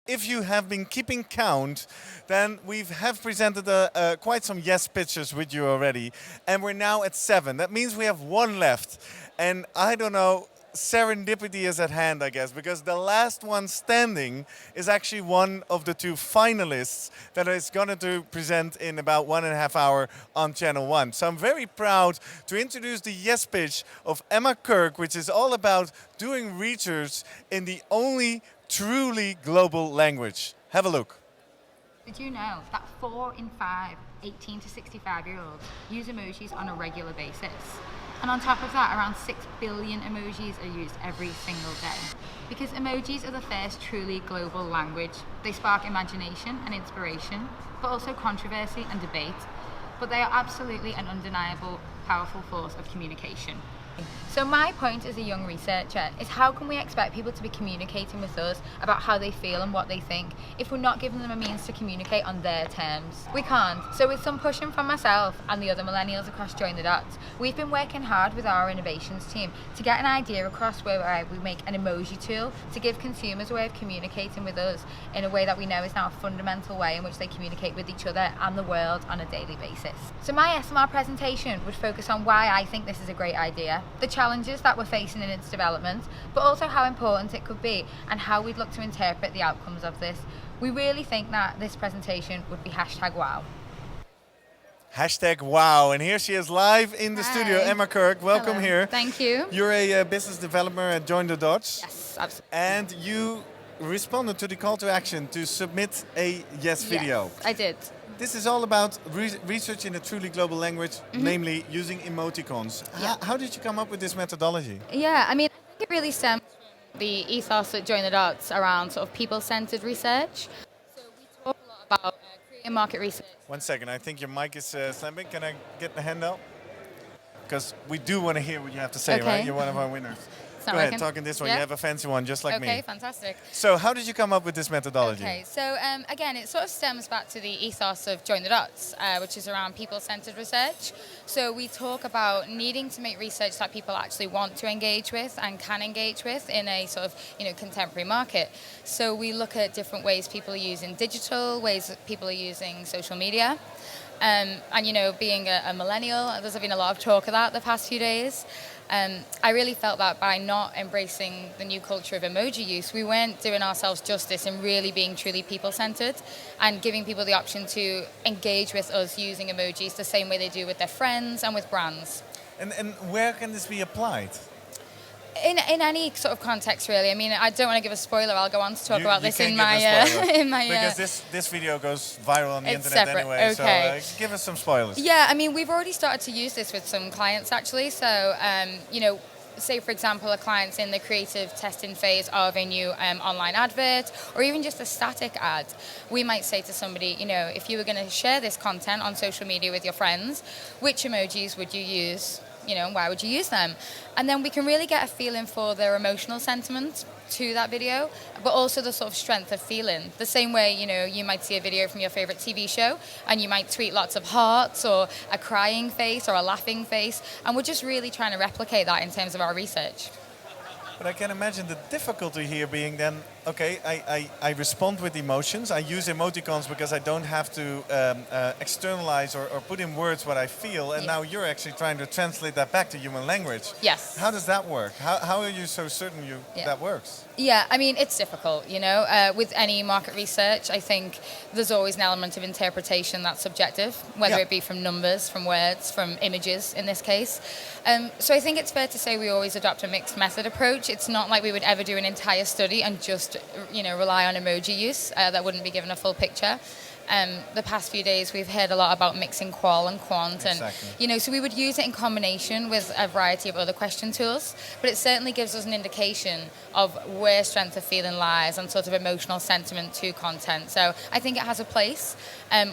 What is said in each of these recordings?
If you have been keeping count, then we have presented quite some yes pitches with you already, and we're now at 7. That means we have one left, and I don't know. Serendipity is at hand, I guess, because the last one standing is actually one of the two finalists that is going to present in about 1.5 hours on Channel 1. So I'm very proud to introduce the yes pitch of Emma Kirk, which is all about doing research in the only truly global language. Have a look. Did you know that 4 in 5 18 to 65-year-olds use emojis on a regular basis? And on top of that, around 6 billion emojis are used every single day. Because emojis are the first truly global language. They spark imagination and inspiration, but also controversy and debate. But they are absolutely an undeniable, powerful force of communication. So my point as a young researcher is, how can we expect people to be communicating with us about how they feel and what they think if we're not giving them a means to communicate on their terms? We can't. So with some pushing from myself and the other millennials across Join the Dots, we've been working hard with our innovations team to get an idea across where we make an emoji tool to give consumers a way of communicating with us in a way that we know is now a fundamental way in which they communicate with each other and the world on a daily basis. So my SMR presentation would focus on why I think this is a great idea, the challenges that we're facing in its development, but also how important it could be and how we'd look to interpret the outcomes of this. We really think that this presentation would be #wow. #wow. And here she is live in the studio. Emma Kirk, welcome. Hello. Here. Thank you. You're a business developer at Join the Dots. Yes, absolutely. And you responded to the call to action to submit a yes video. Yes, I did. This is all about research in a truly global language, namely using emoticons. Yeah. How did you come up with this methodology? Yeah, I mean, I think it really stems from the ethos at Join the Dots around sort of people-centered research. So we talk a lot about creating market research. 1 second, I think your mic is slamming. Can I get the hand out? Because we do want to hear what you have to say, Okay. right? You're one of our winners. Go ahead, working? talk in this one. Yeah? You have a fancy one, just like me. Okay, fantastic. So how did you come up with this methodology? Okay, so again, it sort of stems back to the ethos of Join the Dots, which is around people-centered research. So we talk about needing to make research that people actually want to engage with and can engage with in a sort of contemporary market. So we look at different ways people are using digital, ways that people are using social media. And being a millennial, there's been a lot of talk of that the past few days. I really felt that by not embracing the new culture of emoji use, we weren't doing ourselves justice in really being truly people-centered and giving people the option to engage with us using emojis the same way they do with their friends and with brands. And where can this be applied? In any sort of context, really. I mean, I don't want to give a spoiler. I'll go on to talk about this can't in give my a spoiler, because this video goes viral on the It's internet separate, anyway. okay. So give us some spoilers. Yeah, I mean, we've already started to use this with some clients, actually. So, say, for example, a client's in the creative testing phase of a new online advert or even just a static ad. We might say to somebody, if you were going to share this content on social media with your friends, which emojis would you use? And why would you use them? And then we can really get a feeling for their emotional sentiment to that video, but also the sort of strength of feeling. The same way, you might see a video from your favorite TV show and you might tweet lots of hearts or a crying face or a laughing face. And we're just really trying to replicate that in terms of our research. But I can imagine the difficulty here being then, okay, I respond with emotions. I use emoticons because I don't have to externalize or put in words what I feel. And now you're actually trying to translate that back to human language. Yes. How does that work? How are you so certain that works? Yeah, I mean, it's difficult, with any market research. I think there's always an element of interpretation that's subjective, whether it be from numbers, from words, from images in this case. So I think it's fair to say we always adopt a mixed method approach. It's not like we would ever do an entire study and just, rely on emoji use. That wouldn't be given a full picture. The past few days we've heard a lot about mixing qual and quant, Exactly. and so we would use it in combination with a variety of other question tools, but it certainly gives us an indication of where strength of feeling lies and sort of emotional sentiment to content. So I think it has a place.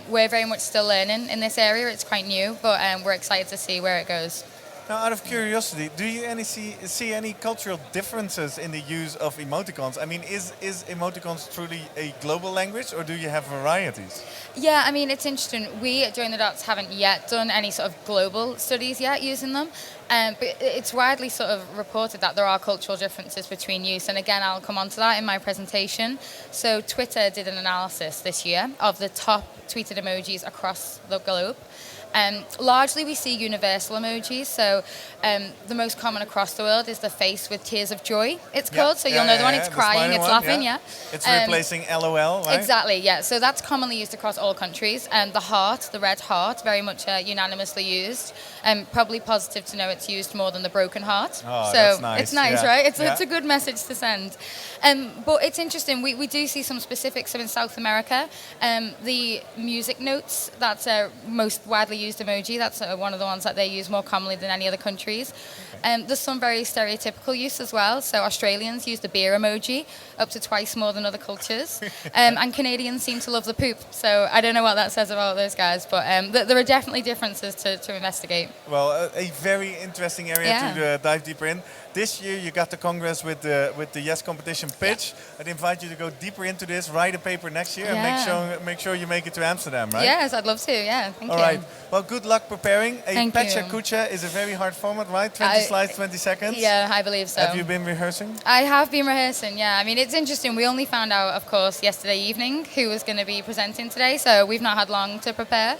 We're very much still learning in this area. It's quite new, but we're excited to see where it goes. Now, out of curiosity, do you see any cultural differences in the use of emoticons? I mean, is emoticons truly a global language, or do you have varieties? Yeah, I mean, it's interesting. We at Join the Dots haven't yet done any sort of global studies yet using them, but it's widely sort of reported that there are cultural differences between use. And again, I'll come on to that in my presentation. So Twitter did an analysis this year of the top tweeted emojis across the globe. Largely, we see universal emojis. So, the most common across the world is the face with tears of joy. It's called. So you'll know the one. It's crying. It's laughing. Yeah. It's replacing LOL, right? Exactly. Yeah. So that's commonly used across all countries. The heart, the red heart, very much unanimously used. Probably positive to know it's used more than the broken heart. Oh, so that's nice. it's nice, yeah. right? Yeah. It's a good message to send. But it's interesting. We do see some specifics. So in South America, the music notes, that's most widely used emoji. That's one of the ones that they use more commonly than any other countries. There's some very stereotypical use as well. So Australians use the beer emoji up to twice more than other cultures. And Canadians seem to love the poop. So I don't know what that says about those guys, but there are definitely differences to investigate. Well, a very interesting area to dive deeper in. This year you got the Congress with the Yes competition pitch. Yeah. I'd invite you to go deeper into this, write a paper next year, and make sure you make it to Amsterdam, right? Yes, I'd love to. Yeah, thank you. All right. Well, good luck preparing. Thank Pecha you. Kucha is a very hard format, right? 20 slides, 20 seconds. Yeah, I believe so. Have you been rehearsing? I have been rehearsing, yeah. I mean, it's interesting. We only found out, of course, yesterday evening who was going to be presenting today, so we've not had long to prepare.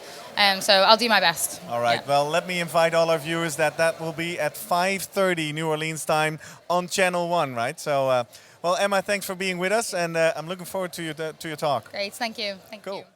So I'll do my best. All right. Yeah. Well, let me invite all our viewers that will be at 5:30 New Orleans time on Channel 1, right? So, well, Emma, thanks for being with us, and I'm looking forward to your talk. Great, thank you. Thank Cool. you.